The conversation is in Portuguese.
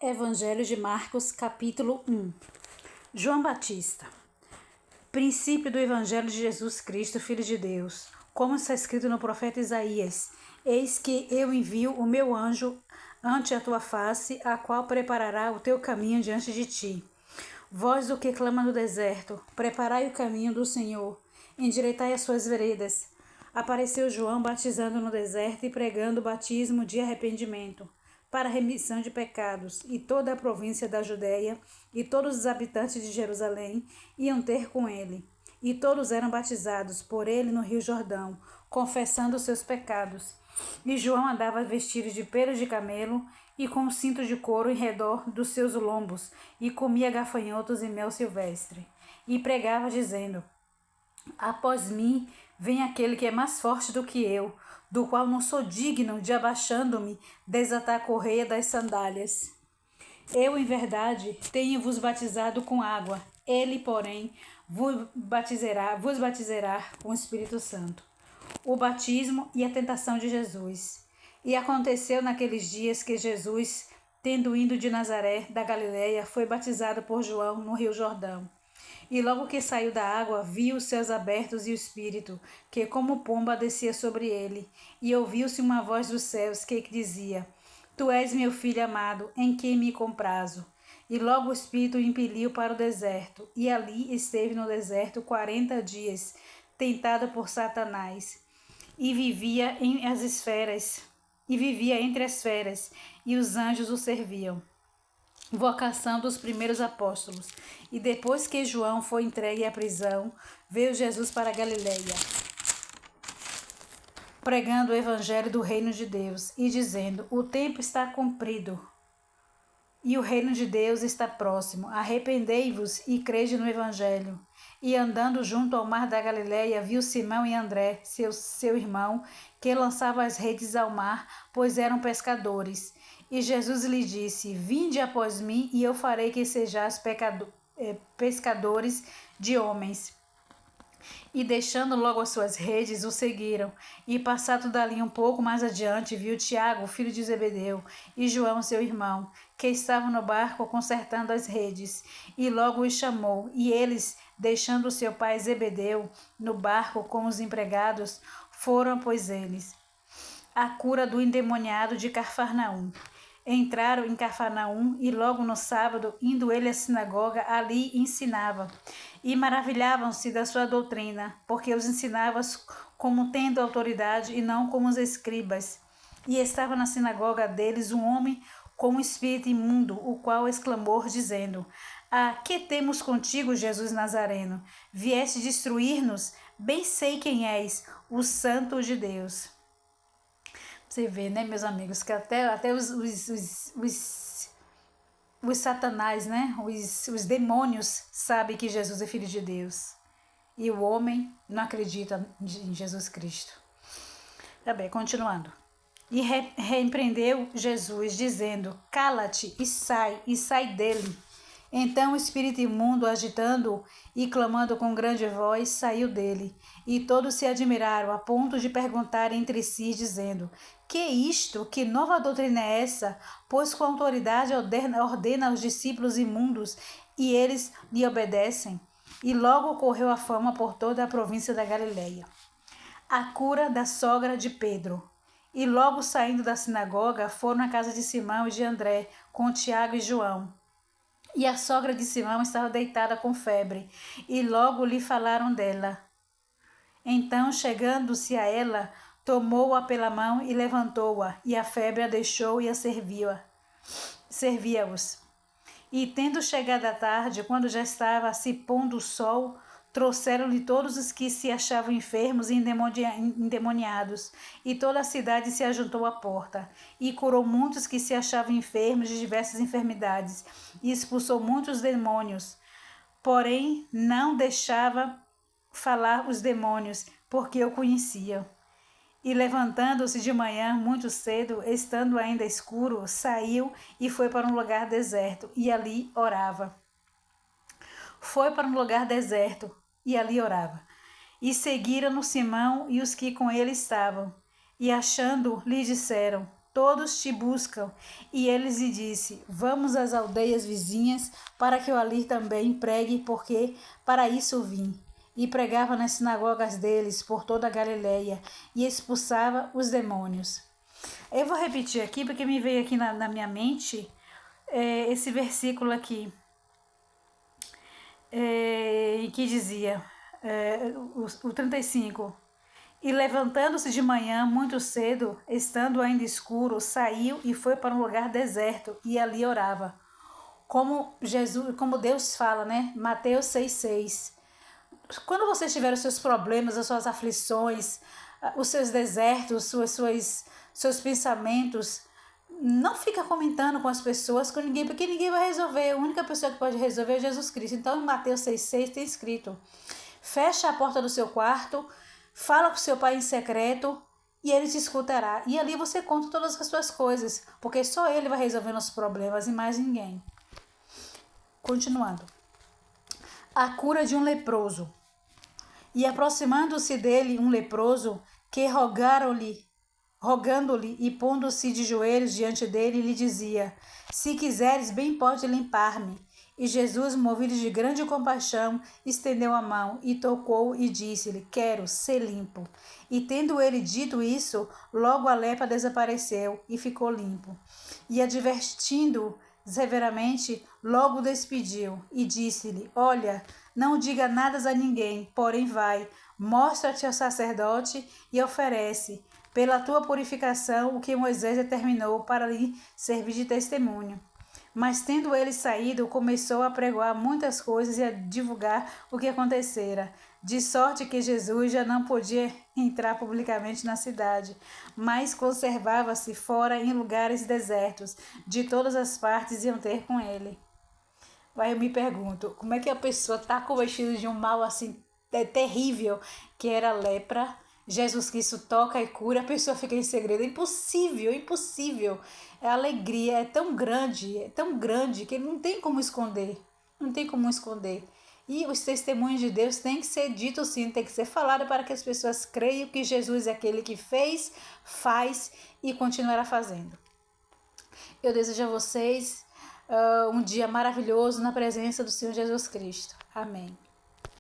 Evangelho de Marcos, capítulo 1. João Batista. Princípio do Evangelho de Jesus Cristo, Filho de Deus. Como está escrito no profeta Isaías: Eis que eu envio o meu anjo ante a tua face, a qual preparará o teu caminho diante de ti. Voz do que clama no deserto: preparai o caminho do Senhor, endireitai as suas veredas. Apareceu João batizando no deserto e pregando o batismo de arrependimento para a remissão de pecados, e toda a província da Judéia e todos os habitantes de Jerusalém iam ter com ele. E todos eram batizados por ele no rio Jordão, confessando os seus pecados. E João andava vestido de pelos de camelo e com um cinto de couro em redor dos seus lombos, e comia gafanhotos e mel silvestre. E pregava, dizendo: Após mim vem aquele que é mais forte do que eu, do qual não sou digno de, abaixando-me, desatar a correia das sandálias. Eu, em verdade, tenho-vos batizado com água. Ele, porém, vos batizará com o Espírito Santo. O batismo e a tentação de Jesus. E aconteceu naqueles dias que Jesus, tendo ido de Nazaré, da Galileia, foi batizado por João no rio Jordão. E logo que saiu da água, viu os céus abertos e o Espírito, que como pomba descia sobre ele. E ouviu-se uma voz dos céus que dizia: Tu és meu filho amado, em quem me comprazo. E logo o Espírito o impeliu para o deserto, e ali esteve no deserto 40 dias, tentado por Satanás. E vivia entre as feras, e os anjos o serviam. Vocação dos primeiros apóstolos. E depois que João foi entregue à prisão, veio Jesus para a Galileia, pregando o evangelho do reino de Deus e dizendo: O tempo está cumprido e o reino de Deus está próximo. Arrependei-vos e crede no evangelho. E andando junto ao mar da Galileia, viu Simão e André, seu irmão, que lançavam as redes ao mar, pois eram pescadores. E Jesus lhe disse: Vinde após mim, e eu farei que sejais pescadores de homens. E deixando logo as suas redes, o seguiram. E passado dali um pouco mais adiante, viu Tiago, filho de Zebedeu, e João, seu irmão, que estavam no barco consertando as redes. E logo os chamou. E eles, deixando seu pai Zebedeu no barco com os empregados, foram após eles. A cura do endemoniado de Cafarnaum. Entraram em Cafarnaum, e logo no sábado, indo ele à sinagoga, ali ensinava. E maravilhavam-se da sua doutrina, porque os ensinava como tendo autoridade e não como os escribas. E estava na sinagoga deles um homem com um espírito imundo, o qual exclamou, dizendo: Que temos contigo, Jesus Nazareno? Vieste destruir-nos? Bem sei quem és, o Santo de Deus. Você vê, né, meus amigos, que até os satanás, né, os demônios sabem que Jesus é Filho de Deus. E o homem não acredita em Jesus Cristo. Tá bem, continuando. E repreendeu Jesus, dizendo: Cala-te e sai dele. Então o espírito imundo, agitando-o e clamando com grande voz, saiu dele. E todos se admiraram, a ponto de perguntar entre si, dizendo: Que é isto? Que nova doutrina é essa? Pois com autoridade ordena aos discípulos imundos, e eles lhe obedecem. E logo correu a fama por toda a província da Galileia. A cura da sogra de Pedro. E logo saindo da sinagoga, foram à casa de Simão e de André, com Tiago e João. E a sogra de Simão estava deitada com febre, e logo lhe falaram dela. Então, chegando-se a ela, tomou-a pela mão e levantou-a, e a febre a deixou e a servia-os. E tendo chegado a tarde, quando já estava se pondo o sol, trouxeram-lhe todos os que se achavam enfermos e endemoniados, e toda a cidade se ajuntou à porta, e curou muitos que se achavam enfermos de diversas enfermidades, e expulsou muitos demônios. Porém, não deixava falar os demônios, porque o conheciam. E levantando-se de manhã, muito cedo, estando ainda escuro, saiu e foi para um lugar deserto, e ali orava. E seguiram-no Simão e os que com ele estavam. E achando, lhe disseram: todos te buscam. E eles lhe disse: vamos às aldeias vizinhas, para que eu ali também pregue, porque para isso vim. E pregava nas sinagogas deles por toda a Galileia, e expulsava os demônios. Eu vou repetir aqui, porque me veio aqui na minha mente esse versículo aqui, que dizia, o 35. E levantando-se de manhã, muito cedo, estando ainda escuro, saiu e foi para um lugar deserto, e ali orava. Como Deus fala, né? Mateus 6,6. Quando você tiver os seus problemas, as suas aflições, os seus desertos, seus pensamentos, não fica comentando com as pessoas, com ninguém, porque ninguém vai resolver. A única pessoa que pode resolver é Jesus Cristo. Então, em Mateus 6,6 tem escrito: fecha a porta do seu quarto, fala com seu pai em secreto e ele te escutará. E ali você conta todas as suas coisas, porque só ele vai resolver os problemas e mais ninguém. Continuando. A cura de um leproso. E aproximando-se dele um leproso, que rogando-lhe e pondo-se de joelhos diante dele, lhe dizia: se quiseres, bem pode limpar-me. E Jesus, movido de grande compaixão, estendeu a mão e tocou e disse-lhe: quero ser limpo. E tendo ele dito isso, logo a lepra desapareceu e ficou limpo. E advertindo severamente, logo o despediu e disse-lhe: olha, não diga nada a ninguém, porém vai, mostra-te ao sacerdote e oferece, pela tua purificação, o que Moisés determinou para lhe servir de testemunho. Mas tendo ele saído, começou a pregoar muitas coisas e a divulgar o que acontecera, de sorte que Jesus já não podia entrar publicamente na cidade, mas conservava-se fora em lugares desertos. De todas as partes iam ter com ele. Aí eu me pergunto, como é que a pessoa está convertida de um mal assim terrível, que era a lepra? Jesus Cristo toca e cura, a pessoa fica em segredo. É impossível, impossível. A alegria é tão grande que não tem como esconder. Não tem como esconder. E os testemunhos de Deus têm que ser ditos sim, tem que ser falado para que as pessoas creiam que Jesus é aquele que fez, faz e continuará fazendo. Eu desejo a vocês um dia maravilhoso na presença do Senhor Jesus Cristo. Amém.